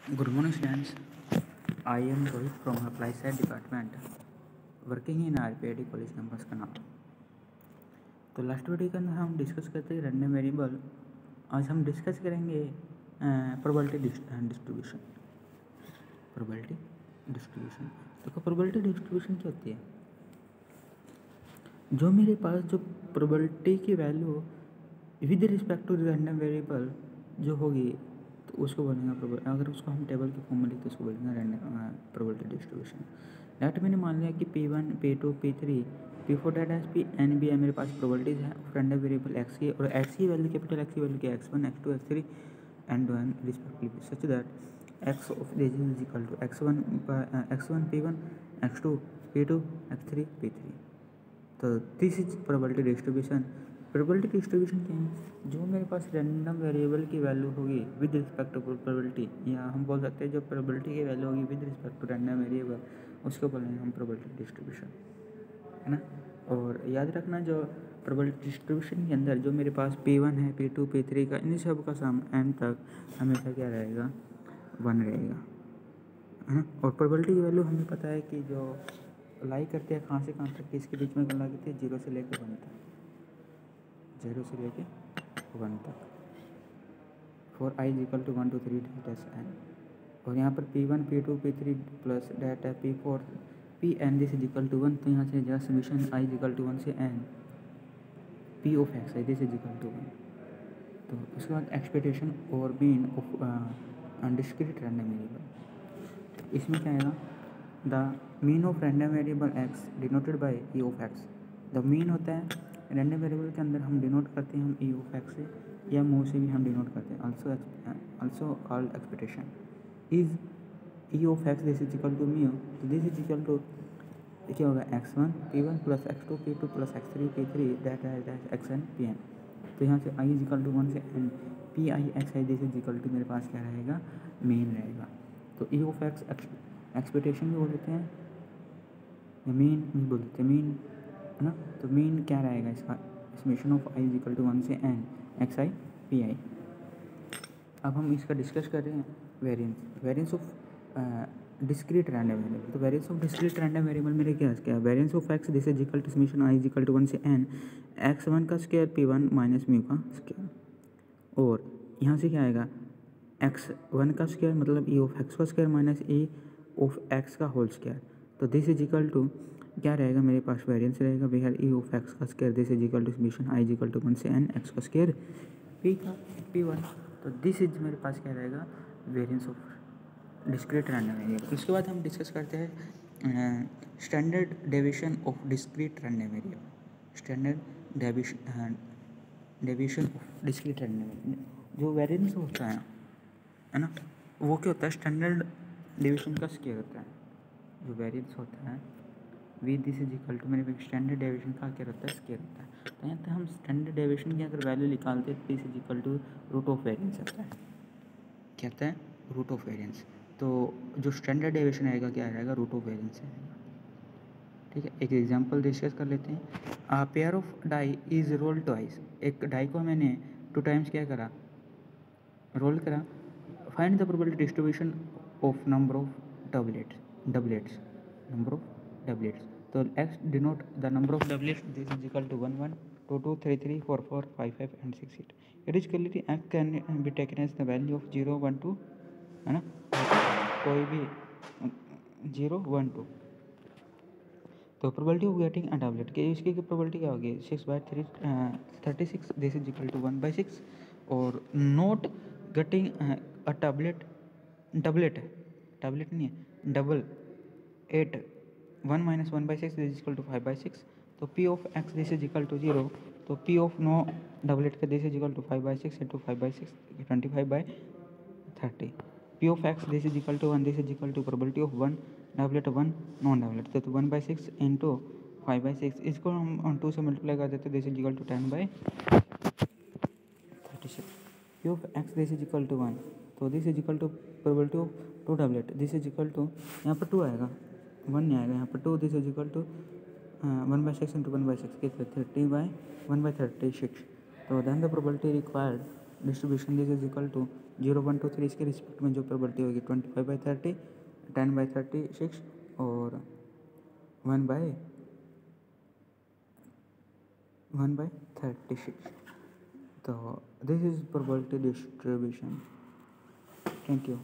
Good morning, students. I am Rohit from Applied Science Department, working in RPID College campus का नाम। तो last video के अंदर हम डिस्कस करते हैं रैंडम वेरिएबल। आज हम डिस्कस करेंगे प्रोबेबिलिटी डिस्ट्रीब्यूशन। प्रोबेबिलिटी डिस्ट्रीब्यूशन देखो, प्रोबेबिलिटी डिस्ट्रीब्यूशन क्या होती है? जो मेरे पास जो प्रोबेबिलिटी की value with respect to random variable जो होगी तो उसको बोलेंगे अगर उसको हम टेबल के फॉर्म में लिखते उसको बोलेंगे रैंडम प्रोबेबिलिटी डिस्ट्रीब्यूशन। दैट मैंने मान लिया कि P1 P2 P3 P4 that as P N B है, मेरे पास प्रोबेबिलिटीज है रैंडम वेरिएबल एक्स की, और एक्स की वैल्यू कैपिटल एक्स की वैल्यू क्या x1 x2 x3 and one respectively such that x of this is equal to x1 P1 x2 P2 x3 P3। तो this is probability distribution. Probability distribution क्या है? जो मेरे पास random variable की value होगी विद रिस्पेक्ट टू प्रोबेबिलिटी, या हम बोल सकते हैं जो प्रोबेबिलिटी की वैल्यू होगी with respect to random variable, उसको बोलेंगे हम प्रोबेबिलिटी डिस्ट्रीब्यूशन, है ना। और याद रखना जो प्रोबेबिलिटी डिस्ट्रीब्यूशन के अंदर जो मेरे पास P1 है P2 P3 का इन सब का सम n तक हमेशा क्या रहेगा? 1 रहेगा, है ना। और प्रोबेबिलिटी की वैल्यू हमें पता है कि जो लाई करते हैं कहाँ से कहाँ तक, किसके बीच में लाई करते हैं? 0 से लेकर 1 तक, 0 से लेके 1 तक। For i is equal to 1 2 3 dash n। और यहाँ पर P1 P2 P3 plus debt है P4 Pn this is equal to 1। तो यहाँ से just summation i is equal to 1 से n P ऑफ x है दिस इज इक्वल टू 1। तो उसके बाद एक्सपेक्टेशन और mean of discrete random variable. इसमें क्या आएगा? The mean of random variable x denoted by e of x। The mean होता है रैंडम वेरिएबल के अंदर हम डिनोट करते हैं हम ई ऑफ x से, या मूव से भी हम डिनोट करते हैं। Also called expectation is e of x this is equal to mu. तो दिस इज इक्वल टू क्या होगा? x1 P1 plus x2 P2 plus x3 P3 that है xn Pn। तो यहाँ से i इज इक्वल टू 1 से n p i x i this is equal to मेरे पास क्या रहेगा? मीन रहेगा। तो ई ऑफ एक्स एक्सपेक्टेशन भी बोल देते हैं या मीन भी बोल देते हैं, मीन, है ना। तो मीन क्या रहेगा इसका? Summation of i is equal to 1 से n x i p i. अब हम इसका डिस्कस कर रहे हैं variance of discrete random variable. तो variance of discrete random variable मेरे क्या है? Variance of x this is equal to summation i is equal to 1 से n x1 का स्क्वायर P1 माइनस म्यू का स्क्वायर। और यहाँ से क्या आएगा? x1 का स्क्वायर मतलब e ऑफ x का square minus e of x का होल स्क्वायर। तो दिस इज इक्वल टू क्या रहेगा? मेरे पास वेरिएंस रहेगा वेयर e ऑफ x का square this is equal to summation i is equal to 1 से n x का स्क्वायर p का p1। तो दिस इज मेरे पास क्या रहेगा? Variance of discrete random variable. उसके बाद हम डिस्कस करते हैं standard deviation of discrete random variable. Standard deviation of discrete random variable जो वेरिएंस होता है ना, वो क्या होता है? स्टैंडर्ड डेविएशन का स्क्वायर होता है। जो वेरिएंस होता है V this is equal to मेरे स्टैंडर्ड डेविएशन का क्या होता है? स्क्वायर होता है। तो यहाँ तक हम स्टैंडर्ड डेविएशन की अगर वैल्यू निकालते हैं तो this is equal to root of variance होता है। क्या होता है? Root of variance. तो जो स्टैंडर्ड डेविएशन आएगा क्या आएगा? रूट ऑफ वेरिएंस आएगा। ठीक है, एक एग्जांपल डिस्कस कर लेते हैं। A pair of die is roll twice. एक डाई को मैंने 2 टाइम्स क्या करा? रोल करा। Find the probability distribution of number of doublets number of doublets. तो x denote the number of doublets this is equal to 1 1 2 2 3 3 4 4 5 5 and 6 8। It is clearly x can be taken as the value of 0 1 2, है ना, कोई भी 0 1 2। तो probability of getting a doublet के इसकी probability क्या होगी? 6/3 36 दिस इज इक्वल टू 1/6। और नॉट गेटिंग अ टैबलेट नहीं है, double 8 1 minus 1/6 this is equal to 5/6। तो P of x this is equal to 0। तो पी ऑफ नो डबलेट का this is equal to 5/6 into 5/6 25/30। P of x this is equal to 1 this is equal to probability of 1 doublet 1 non doublet. तो 1/6 into 5/6 इसको हम 2 से multiply कर देते this is equal to 10/36। P of x this is equal to 1। तो this is equal to probability of 2 doublet this is equal to, यहाँ पर 2 आएगा 1 नहीं आएगा, यहाँ पर 2 this is equal to 1/6 into 1/6 कितना 30/1/36। तो then the probability required distribution this is equal to 0 1 2 3 इसके रिस्पेक्ट में जो प्रोबेबिलिटी होगी 25/30, 10/36 और 1/36. तो this is probability distribution. Thank you.